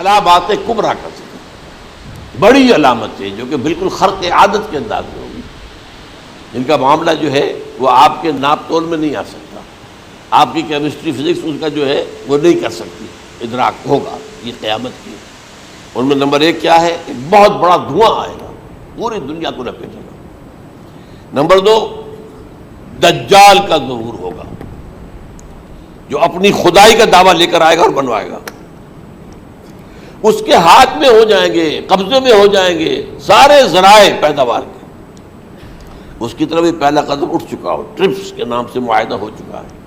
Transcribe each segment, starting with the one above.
علامات کبریٰ کا ذکر، بڑی علامتیں جو کہ بالکل خرق عادت کے انداز میں ہوگی، جن کا معاملہ جو ہے وہ آپ کے ناپ تول میں نہیں آ سکتا، آپ کی کیمسٹری فزکس اس کا جو ہے وہ نہیں کر سکتی، ادراک ہوگا یہ قیامت کی۔ ان میں نمبر ایک کیا ہے؟ ایک بہت بڑا دھواں آئے گا، پوری دنیا کو لپیٹے گا۔ نمبر دو، دجال کا ظہور ہوگا، جو اپنی خدائی کا دعویٰ لے کر آئے گا اور بنوائے گا۔ اس کے ہاتھ میں ہو جائیں گے، قبضے میں ہو جائیں گے سارے ذرائع پیداوار کے۔ اس کی طرف بھی پہلا قدم اٹھ چکا ہو، ٹرپس کے نام سے معاہدہ ہو چکا ہے۔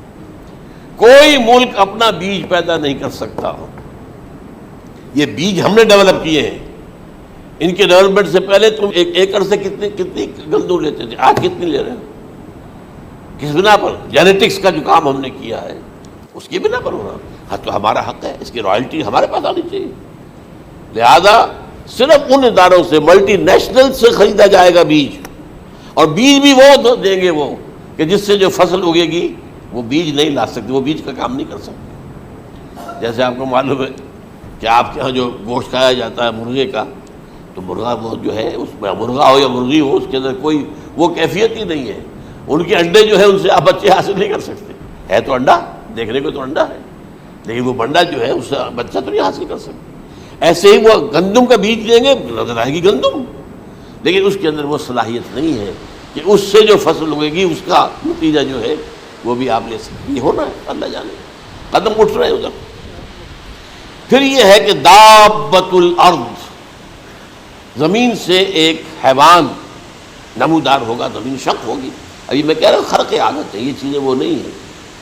کوئی ملک اپنا بیج پیدا نہیں کر سکتا، یہ بیج ہم نے ڈیولپ کیے ہیں۔ ان کے ڈیولپمنٹ سے پہلے تم ایک ایکڑ سے کتنی گندم لیتے تھے، آج کتنی لے رہے ہو؟ کس بنا پر؟ جینیٹکس کا جو کام ہم نے کیا ہے اس کی بنا پر ہونا۔ ہاں تو ہمارا حق ہے، اس کی رائلٹی ہمارے پاس آنی چاہیے۔ لہذا صرف ان اداروں سے، ملٹی نیشنل سے خریدا جائے گا بیج، اور بیج بھی وہ دیں گے وہ کہ جس سے جو فصل اگے گی وہ بیج نہیں لا سکتے، وہ بیج کا کام نہیں کر سکتے۔ جیسے آپ کو معلوم ہے کہ آپ کے ہاں جو گوشت کھایا جاتا ہے مرغے کا، تو مرغا وہ جو ہے اس میں مرغا ہو یا مرغی ہو، اس کے اندر کوئی وہ کیفیت ہی نہیں ہے۔ ان کے انڈے جو ہے ان سے آپ بچے حاصل نہیں کر سکتے، ہے تو انڈا، دیکھنے کو تو انڈا ہے، لیکن وہ بنڈا جو ہے اس سے بچہ تو نہیں حاصل کر سکتے۔ ایسے ہی وہ گندم کا بیج لیں گے، نظر آئے گی گندم، لیکن اس کے اندر وہ صلاحیت نہیں ہے کہ اس سے جو فصل اگے گی اس کا نتیجہ جو ہے وہ بھی آپ لے سکتے۔ یہ ہونا ہے، اللہ جانے، قدم اٹھ رہے ہیں ادھر۔ پھر یہ ہے کہ دابۃ الارض، زمین سے ایک حیوان نمودار ہوگا، زمین شق ہوگی۔ ابھی میں کہہ رہا ہوں خرق عادت ہے، یہ چیزیں وہ نہیں ہیں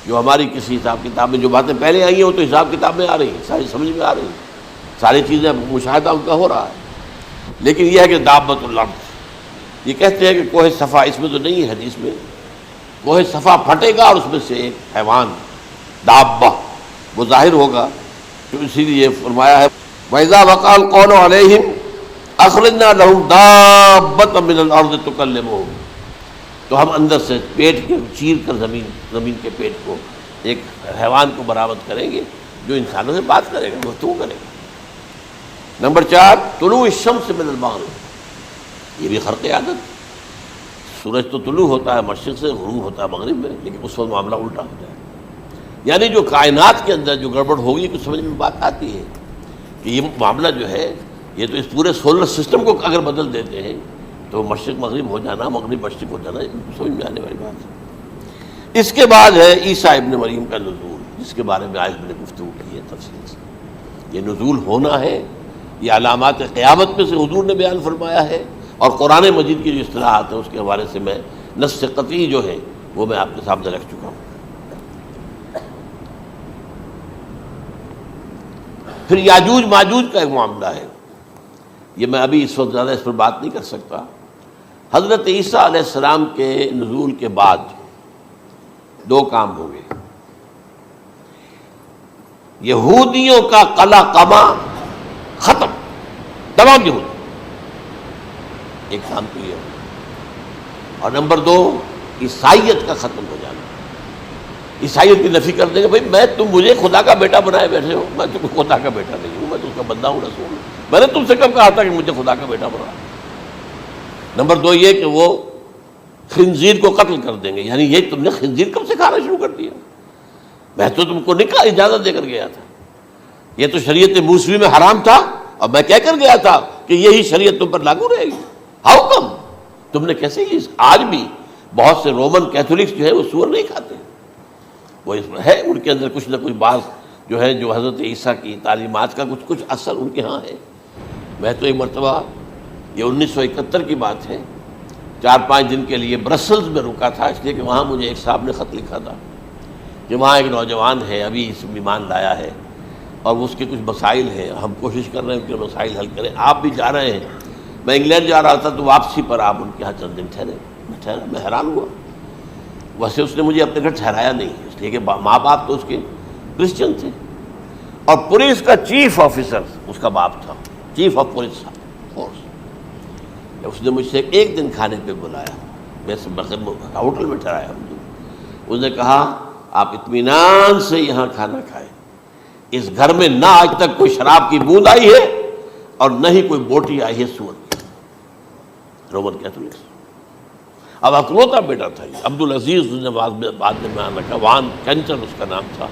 جو ہماری کسی حساب کتاب میں جو باتیں پہلے آئی ہیں وہ تو حساب کتاب میں آ رہی ہیں، ساری سمجھ میں آ رہی ہیں، ساری چیزیں مشاہدہ ان کا ہو رہا ہے۔ لیکن یہ ہے کہ دابۃ الارض، یہ کہتے ہیں کہ کوہ صفا، اس میں تو نہیں ہے حدیث میں، کوہ صفا پھٹے گا اور اس میں سے ایک حیوان دابہ وہ ظاہر ہوگا، تو اسی لیے فرمایا ہے وَإِذَا وَقَعَ الْقَوْلُ عَلَيْهِمْ أَخْرَجْنَا لَهُمْ دَابَّةً مِّنَ الْأَرْضِ تُكَلِّمُهُمْ، تو ہم اندر سے پیٹ کے چیر کر زمین کے پیٹ کو ایک حیوان کو برآمد کریں گے جو انسانوں سے بات کرے گا، گفتگو کرے گا۔ نمبر 4، طلوع الشمس من المغرب، یہ بھی خرق عادت، سورج تو طلوع ہوتا ہے مشرق سے، غروب ہوتا ہے مغرب میں، لیکن اس وقت معاملہ الٹا ہو جائے، یعنی جو کائنات کے اندر جو گڑبڑ ہوگی کچھ سمجھ میں بات آتی ہے کہ یہ معاملہ جو ہے یہ تو اس پورے سولر سسٹم کو اگر بدل دیتے ہیں تو مشرق مغرب ہو جانا، مغرب مشرق ہو جانا، سمجھ میں آنے والی بات ہے۔ اس کے بعد ہے عیسیٰ ابن مریم کا نزول، جس کے بارے میں آج میں نے گفتگو کی ہے تفصیل سے۔ یہ نزول ہونا ہے، یہ علامات قیامت میں سے حضور نے بیان فرمایا ہے، اور قرآن مجید کی جو اصطلاحات ہیں اس کے حوالے سے میں نص قطعی جو ہے وہ میں آپ کے سامنے رکھ چکا ہوں۔ پھر یاجوج ماجوج کا ایک معاملہ ہے، یہ میں ابھی اس وقت زیادہ اس پر بات نہیں کر سکتا۔ حضرت عیسیٰ علیہ السلام کے نزول کے بعد دو کام ہوں گے، یہودیوں کا قلع قمع ختم، تمام یہود، ایک کام تو یہ ہے، اور نمبر 2 عیسائیت کا ختم ہو جانا، عیسائیت کی نفی کر دیں گے، بھائی تم مجھے خدا کا بیٹا بنائے بیٹھے ہو، میں تم خدا کا بیٹا نہیں ہوں، میں تو اس کا بندہ ہوں، رسول ہوں، میں نے تم سے کب کہا تھا کہ مجھے خدا کا بیٹا بنا۔ نمبر 2 یہ کہ وہ خنزیر کو قتل کر دیں گے، یعنی یہ تم نے خنزیر کب سے کھانا شروع کر دیا، میں تو تم کو نکاح اجازت دے کر گیا تھا، یہ تو شریعت موسوی میں حرام تھا، اور میں کہہ کر گیا تھا کہ یہی شریعت تم پر لاگو رہے گی، ہاؤ کم تم نے کیسے یہ؟ آج بھی بہت سے رومن کیتھولکس جو ہے وہ سور نہیں کھاتے، وہ اس میں ہے ان کے اندر کچھ نہ کچھ بات جو ہے جو حضرت عیسیٰ کی تعلیمات کا کچھ اثر ان کے ہاں ہے۔ میں تو ایک مرتبہ، یہ 1971 کی بات ہے، 4-5 دن کے لیے برسلز میں رکا تھا، اس لیے کہ وہاں مجھے ایک صاحب نے خط لکھا تھا کہ وہاں ایک نوجوان ہے، ابھی اس ایمان لایا ہے، اور اس کے کچھ مسائل ہیں، ہم کوشش کر رہے ہیں ان کے مسائل حل کریں، آپ بھی جا رہے ہیں۔ میں انگلینڈ جا رہا تھا تو واپسی پر آپ ان کے یہاں چند دن ٹھہرے، میں حیران ہوا، ویسے اس نے مجھے اپنے گھر ٹھہرایا نہیں، اس لیے کہ ماں باپ تو اس کے کرسچن تھے، اور پولیس کا چیف آفیسر اس کا باپ تھا، چیف آف پولیس فورس۔ اس نے مجھ سے ایک دن کھانے پہ بلایا، میں ہوٹل میں ٹھہرایا مجھے، اس نے کہا آپ اطمینان سے یہاں کھانا کھائیں، اس گھر میں نہ آج تک کوئی شراب کی بوند آئی ہے اور نہ ہی کوئی بوٹی آئی ہے سور کی. Roman Catholics. اب اکلوتا بیٹا تھا یہ عبد العزیز، نے بعد میں بیان رکھا، وان کینچر اس کا نام تھا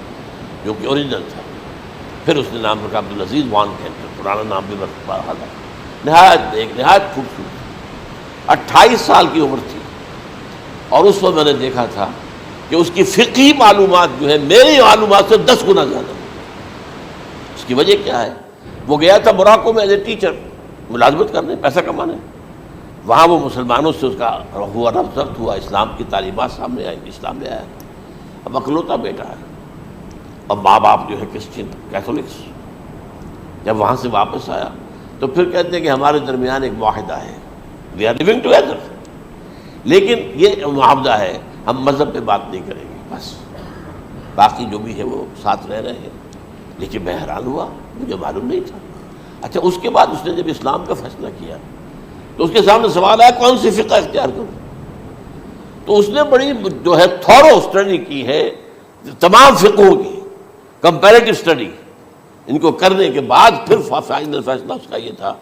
جو کہ اوریجنل تھا. پھر اس نے نام رکھا عبد العزیز وان کینچر، پرانا نام بھی بہرحال تھا. نہایت خوبصورت 28 سال کی عمر تھی، اور اس وقت میں نے دیکھا تھا کہ اس کی فقہی معلومات جو ہے میری معلومات سے 10 گنا زیادہ. اس کی وجہ کیا ہے؟ وہ گیا تھا موراکو میں ایز اے ٹیچر ملازمت کرنے، پیسہ کمانے. وہاں وہ مسلمانوں سے اس کا ہوا ربط ہوا، اسلام کی تعلیمات سامنے آئی، اسلام لے آیا. اب اکلوتا بیٹا ہے، اب ماں باپ جو ہے کرسچن کیتھولکس. جب وہاں سے واپس آیا تو پھر کہتے ہیں کہ ہمارے درمیان ایک معاہدہ ہے، وی آر لیونگ ٹوگیدر، لیکن یہ معاہدہ ہے ہم مذہب پہ بات نہیں کریں گے، بس باقی جو بھی ہے وہ ساتھ رہ رہے ہیں. لیکن میں حیران ہوا، مجھے معلوم نہیں تھا. اچھا اس کے بعد اس نے جب اسلام کا فیصلہ کیا تو اس کے سامنے سوال آیا کون سی فقہ اختیار کروں. تو اس نے بڑی جو ہے تھورو اسٹڈی کی ہے تمام فقہوں کی، کمپیریٹو اسٹڈی. ان کو کرنے کے بعد پھر فائنل فیصلہ اس کا یہ تھا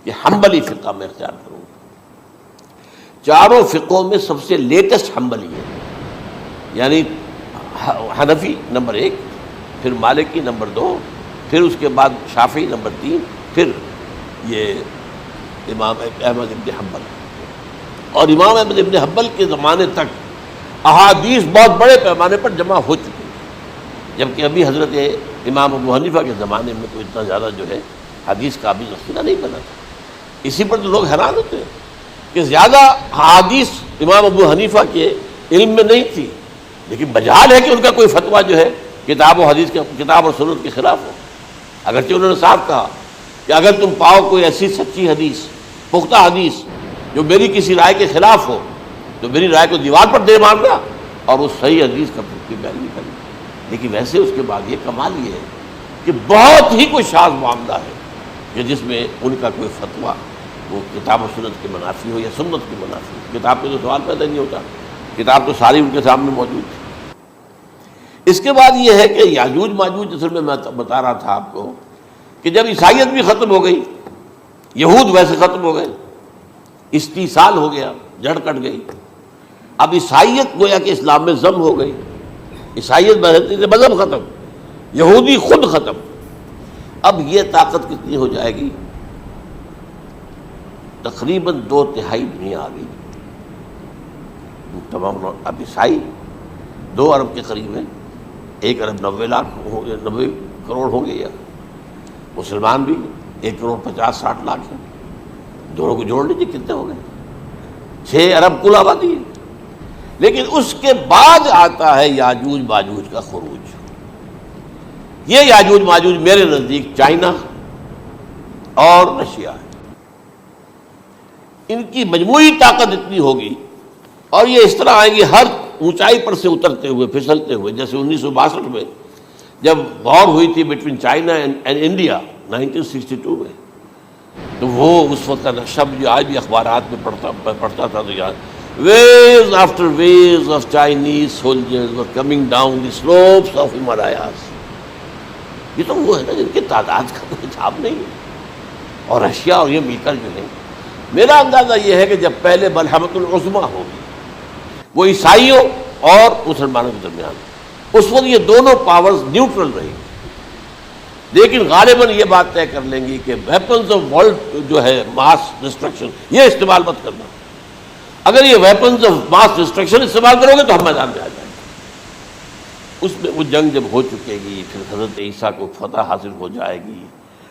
کہ حنبلی فقہ میں اختیار کروں. چاروں فقہوں میں سب سے لیٹسٹ حنبلی ہے، یعنی حنفی نمبر 1، پھر مالکی نمبر 2، پھر اس کے بعد شافعی نمبر 3، پھر یہ امام احمد ابن حنبل. اور امام احمد ابن حنبل کے زمانے تک احادیث بہت بڑے پیمانے پر جمع ہو چکی ہیں، جبکہ ابھی حضرت امام ابو حنیفہ کے زمانے میں کوئی اتنا زیادہ جو ہے حدیث کا بھی ذخیرہ نہیں بنا تھا. اسی پر تو لوگ حیران ہوتے ہیں کہ زیادہ حدیث امام ابو حنیفہ کے علم میں نہیں تھی، لیکن بجال ہے کہ ان کا کوئی فتویٰ جو ہے کتاب و حدیث کے، کتاب اور سنت کے خلاف ہو. اگرچہ انہوں نے صاف کہا کہ اگر تم پاؤ کوئی ایسی سچی حدیث، پختہ حدیث جو میری کسی رائے کے خلاف ہو تو میری رائے کو دیوار پر دے مارنا اور اس صحیح حدیث کا پیروی کرنا. لیکن ویسے اس کے بعد یہ کمال یہ ہے کہ بہت ہی کوئی شاذ معاملہ ہے کہ جس میں ان کا کوئی فتویٰ وہ کتاب و سنت کے منافی ہو یا سنت کے منافی ہو. کتاب پہ تو سوال پیدا نہیں ہوتا، کتاب تو ساری ان کے سامنے موجود تھی. اس کے بعد یہ ہے کہ یاجوج ماجوج اصل میں بتا رہا تھا آپ کو کہ جب عیسائیت بھی ختم ہو گئی، یہود ویسے ختم ہو گئے، استیصال ہو گیا، جڑ کٹ گئی. اب عیسائیت گویا کہ اسلام میں ضم ہو گئی. عیسائیت مذہب ختم، یہودی خود ختم. اب یہ طاقت کتنی ہو جائے گی؟ تقریباً 2/3 دنیا آ گئی. تمام اب عیسائی 2 ارب کے قریب ہیں، 1 ارب 90 کروڑ ہو گیا. مسلمان بھی 1 کروڑ 50-60 لاکھ ہیں. دونوں کو جوڑ لیجیے کتنے ہو گئے؟ 6 ارب کل آبادی ہے. لیکن اس کے بعد آتا ہے یاجوج ماجوج کا خروج. یہ یاجوج ماجوج میرے نزدیک چائنا اور رشیا ہے. ان کی مجموعی طاقت اتنی ہوگی اور یہ اس طرح آئیں گے ہر اونچائی پر سے اترتے ہوئے، پھسلتے ہوئے. جیسے 1962 میں جب وار ہوئی تھی بٹوین چائنا اینڈ انڈیا 1962 میں، تو وہ اس وقت کا نقشہ جو آج بھی اخبارات میں پڑھتا تھا تو یاد waves after waves of Chinese soldiers were coming down the slopes of Himalayas. یہ تو وہ ہے نا جن کی تعداد کا کوئی حساب نہیں ہے. اور رشیا اور یہ مل کر جو ہے، میرا اندازہ یہ ہے کہ جب پہلے ملحمۃ العظمیٰ ہوگی وہ عیسائیوں اور مسلمانوں کے درمیان، اس وقت یہ دونوں پاورز نیوٹرل رہیں گی. لیکن غالباً یہ بات طے کر لیں گی کہ ویپنز آف ورلڈ جو ہے ماس ڈسٹرکشن، یہ استعمال مت کرنا. اگر یہ ویپنز آف ماس ڈسٹرکشن استعمال کرو گے تو ہم میدان میں آ جائیں گے. اس میں وہ جنگ جب ہو چکے گی، پھر حضرت عیسیٰ کو فتح حاصل ہو جائے گی،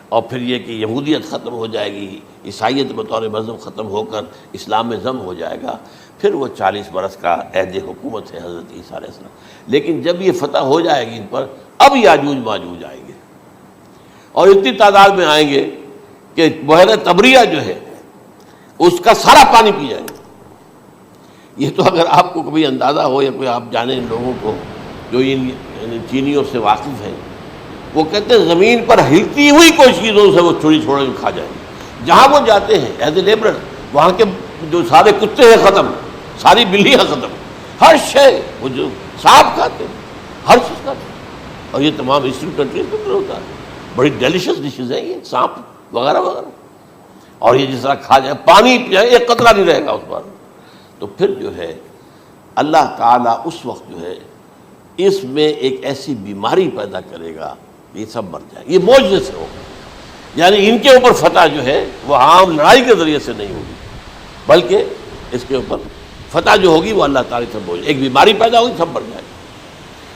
اور پھر یہ کہ یہودیت ختم ہو جائے گی، عیسائیت بطور مذہب ختم ہو کر اسلام میں ضم ہو جائے گا. پھر وہ 40 برس کا عہد حکومت ہے حضرت عیسیٰ علیہ السلام. لیکن جب یہ فتح ہو جائے گی ان پر، اب یاجوج ماجوج آئیں گے اور اتنی تعداد میں آئیں گے کہ بحیرہ طبریہ جو ہے اس کا سارا پانی پی جائیں گے. یہ تو اگر آپ کو کبھی اندازہ ہو یا کوئی آپ جانیں ان لوگوں کو جو ان چینیوں سے واقف ہیں، وہ کہتے ہیں زمین پر ہلتی ہوئی کوئی چیزوں سے وہ چھوڑی چھوڑے کھا جائیں گے. جہاں وہ جاتے ہیں ایز اے لیبرر، وہاں کے جو سارے کتے ہیں ختم، ساری بلیاں ختم، ہر شے وہ جو سانپ کھاتے ہیں، ہر چیز کھاتے ہیں. اور یہ تمام ایسٹرن کنٹریز کے اندر ہوتا ہے. بڑی ڈیلیشیس ڈشز ہیں یہ، سانپ وغیرہ وغیرہ، اور یہ جس طرح کھا جائے، پانی پیا ایک قطرہ نہیں رہے گا اس پر. تو پھر جو ہے اللہ تعالیٰ اس وقت جو ہے اس میں ایک ایسی بیماری پیدا کرے گا یہ سب مر جائیں. یہ معجزے سے ہوگا، یعنی ان کے اوپر فتح جو ہے وہ عام لڑائی کے ذریعے سے نہیں ہوگی، بلکہ اس کے اوپر فتح جو ہوگی وہ اللہ تعالیٰ سے بوجھ، ایک بیماری پیدا ہوگی، سب مر جائے گی.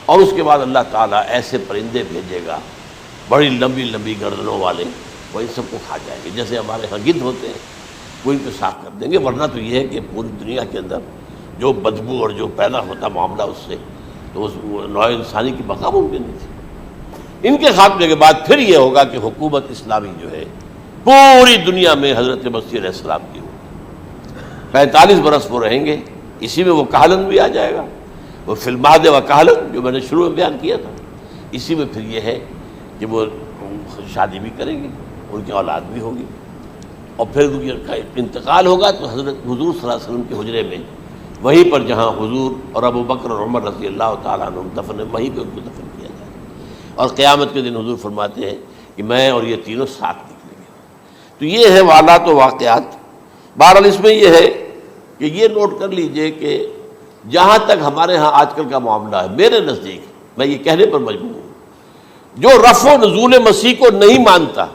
اور اس کے بعد اللہ تعالیٰ ایسے پرندے بھیجے گا بڑی لمبی لمبی گردنوں والے، وہ ان سب کو کھا جائیں گے. جیسے ہمارے ہاں گدھ ہوتے ہیں وہ ان کو صاف کر دیں گے. ورنہ تو یہ ہے کہ پوری دنیا کے اندر جو بدبو اور جو پیدا ہوتا معاملہ اس سے، تو اس نوع انسانی کی بقا ممکن نہیں تھی. ان کے خاتمے کے بعد پھر یہ ہوگا کہ حکومت اسلامی جو ہے پوری دنیا میں حضرت مسیح علیہ السلام کی ہوگی. 45 برس وہ رہیں گے، اسی میں وہ کہلن بھی آ جائے گا، وہ فی المہد و کہلن جو میں نے شروع میں بیان کیا تھا. اسی میں پھر یہ ہے کہ وہ شادی بھی کریں گے، ان کی اولاد بھی ہوگی، اور پھر ان کا انتقال ہوگا تو حضرت حضور صلی اللہ علیہ وسلم کے حجرے میں، وہیں پر جہاں حضور اور ابو بکر اور عمر رضی اللہ تعالیٰ عنہ دفن ہے، وہیں پہ ان کو دفن کیا جائے. اور قیامت کے دن حضور فرماتے ہیں کہ میں اور یہ تینوں ساتھ نکلیں گے. تو یہ ہے والات و واقعات. بہرحال اس میں یہ ہے کہ یہ نوٹ کر لیجئے کہ جہاں تک ہمارے ہاں آج کل کا معاملہ ہے، میرے نزدیک میں یہ کہنے پر مجبور ہوں، جو رفع و نزول مسیح کو نہیں مانتا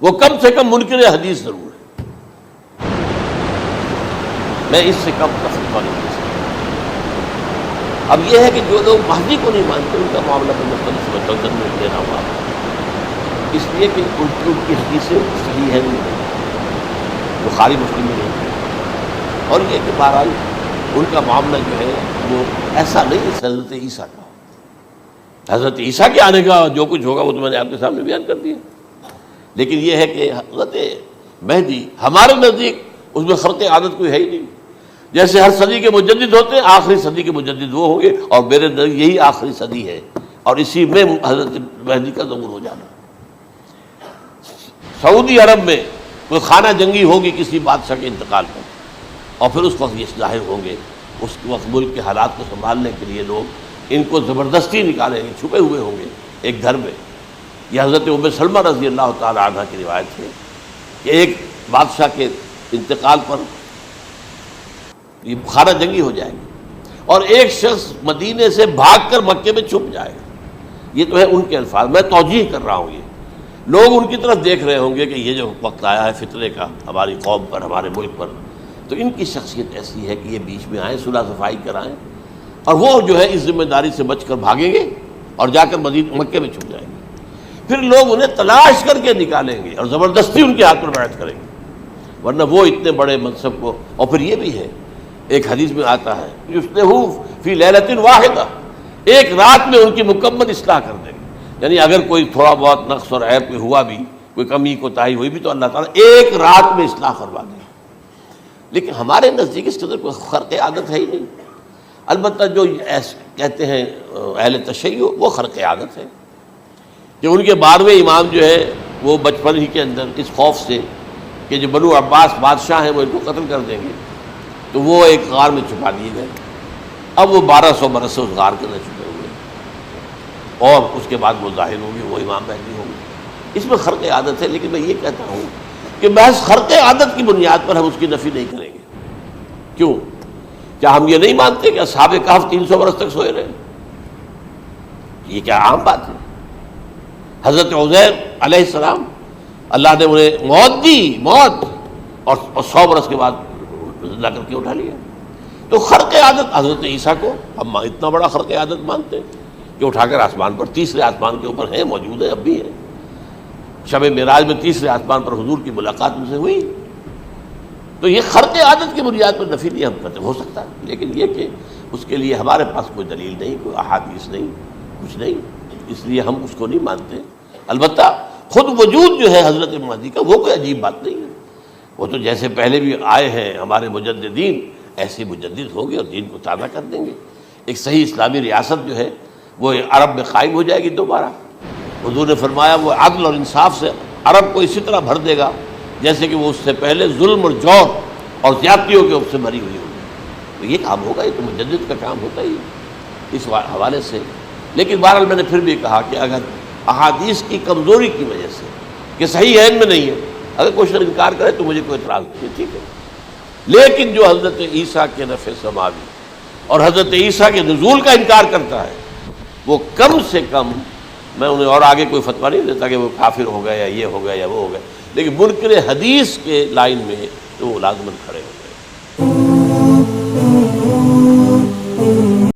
وہ کم سے کم منکر حدیث ضرور ہے. میں اس سے کم تفریح نہیں کر سکتا. اب یہ ہے کہ جو لوگ مہدی کو نہیں مانتے ان کا معاملہ میں مختلف سمجھتا ہوں، دے رہا ہوں آپ کو، اس لیے کہ ان کی حدیثیں صحیح ہے نہیں، بخاری مسلم میں نہیں. اور یہ کہ بہرحال ان کا معاملہ جو ہے وہ ایسا نہیں ہے حضرت عیسیٰ کا. حضرت عیسیٰ کے آنے کا جو کچھ ہوگا وہ تو میں نے آپ کے سامنے بیان کر دیا. لیکن یہ ہے کہ حضرت مہدی ہمارے نزدیک اس میں خرق عادت کوئی ہے ہی نہیں. جیسے ہر صدی کے مجدد ہوتے ہیں، آخری صدی کے مجدد وہ ہوں گے، اور میرے نزدیک یہی آخری صدی ہے، اور اسی میں حضرت مہدی کا ظہور ہو جانا. سعودی عرب میں کوئی خانہ جنگی ہوگی کسی بادشاہ کے انتقال پر، اور پھر اس وقت یہ ظاہر ہوں گے، اس وقت ملک کے حالات کو سنبھالنے کے لیے لوگ ان کو زبردستی نکالیں گے، چھپے ہوئے ہوں گے ایک گھر میں. یہ حضرت ام سلمہ رضی اللہ تعالی عنہ کی روایت ہے کہ ایک بادشاہ کے انتقال پر یہ خانہ جنگی ہو جائے گی، اور ایک شخص مدینے سے بھاگ کر مکے میں چھپ جائے گا. یہ تو ہے ان کے الفاظ، میں توجیہ کر رہا ہوں. یہ لوگ ان کی طرف دیکھ رہے ہوں گے کہ یہ جو وقت آیا ہے فتنے کا ہماری قوم پر، ہمارے ملک پر، تو ان کی شخصیت ایسی ہے کہ یہ بیچ میں آئیں، صلح صفائی کرائیں، اور وہ جو ہے اس ذمہ داری سے بچ کر بھاگیں گے اور جا کر مکے میں چھپ جائیں گے. پھر لوگ انہیں تلاش کر کے نکالیں گے اور زبردستی ان کے ہاتھ پر بیعت کریں گے، ورنہ وہ اتنے بڑے منصب کو. اور پھر یہ بھی ہے، ایک حدیث میں آتا ہے یصلحُ فی لیلۃ واحدہ، ایک رات میں ان کی مکمل اصلاح کر دیں گے. یعنی اگر کوئی تھوڑا بہت نقص اور عیب کوئی ہوا بھی، کوئی کمی کوتاہی ہوئی بھی، تو اللہ تعالیٰ ایک رات میں اصلاح کروا دیں. لیکن ہمارے نزدیک اس قدر کوئی خرق عادت ہے ہی نہیں. البتہ جو کہتے ہیں اہل تشیع، وہ خرق عادت ہے کہ ان کے 12ویں امام جو ہے وہ بچپن ہی کے اندر اس خوف سے کہ جو بنو عباس بادشاہ ہیں وہ ان کو قتل کر دیں گے، تو وہ ایک غار میں چھپا دیے گئے. اب وہ 1200 برس سے اس غار کے اندر چھپے ہوئے، اور اس کے بعد وہ ظاہر ہوگی، وہ امام مہدی ہوں گے. اس میں خرق عادت ہے. لیکن میں یہ کہتا ہوں کہ محض خرق عادت کی بنیاد پر ہم اس کی نفی نہیں کریں گے. کیوں؟ کیا ہم یہ نہیں مانتے کہ اصحاب کہف 300 برس تک سوئے رہے؟ یہ کیا عام بات ہے؟ حضرت عزیر علیہ السلام اللہ نے انہیں موت دی، موت، اور 100 برس کے بعد زندہ کر کے اٹھا لیا. تو خرق عادت حضرت عیسیٰ کو ہم اتنا بڑا خرق عادت مانتے ہیں کہ اٹھا کر آسمان پر، تیسرے آسمان کے اوپر ہیں، موجود ہے، اب بھی ہے. شب معراج میں تیسرے آسمان پر حضور کی ملاقات ان سے ہوئی. تو یہ خرق عادت کی بنیاد پر نفی نہیں ہم کرتے. ہو سکتا ہے، لیکن یہ کہ اس کے لیے ہمارے پاس کوئی دلیل نہیں، کوئی احادیث نہیں، کچھ نہیں، اس لیے ہم اس کو نہیں مانتے. البتہ خود وجود جو ہے حضرت مہدی کا وہ کوئی عجیب بات نہیں ہے. وہ تو جیسے پہلے بھی آئے ہیں ہمارے مجددین، ایسے مجدد ہوں گے اور دین کو تازہ کر دیں گے. ایک صحیح اسلامی ریاست جو ہے وہ عرب میں قائم ہو جائے گی دوبارہ. حضور نے فرمایا وہ عدل اور انصاف سے عرب کو اسی طرح بھر دے گا جیسے کہ وہ اس سے پہلے ظلم اور جور اور زیادتیوں کے سے بھری ہوئی ہوگی. تو یہ کام ہوگا، یہ تو مجدد کا کام ہوتا ہی ہے. اس حوالے سے لیکن بہرحال میں نے پھر بھی کہا کہ اگر احادیث کی کمزوری کی وجہ سے کہ صحیح عین میں نہیں ہے، اگر کوئی شخص انکار کرے تو مجھے کوئی اعتراض نہیں ہے، ٹھیک ہے، لیکن جو حضرت عیسیٰ کے نفع سماوی اور حضرت عیسیٰ کے نزول کا انکار کرتا ہے وہ کم سے کم، میں انہیں اور آگے کوئی فتویٰ نہیں دیتا کہ وہ کافر ہو گئے یا یہ ہو گیا یا وہ ہو گیا، لیکن منکر حدیث کے لائن میں تو وہ لازماً کھڑے ہو گئے۔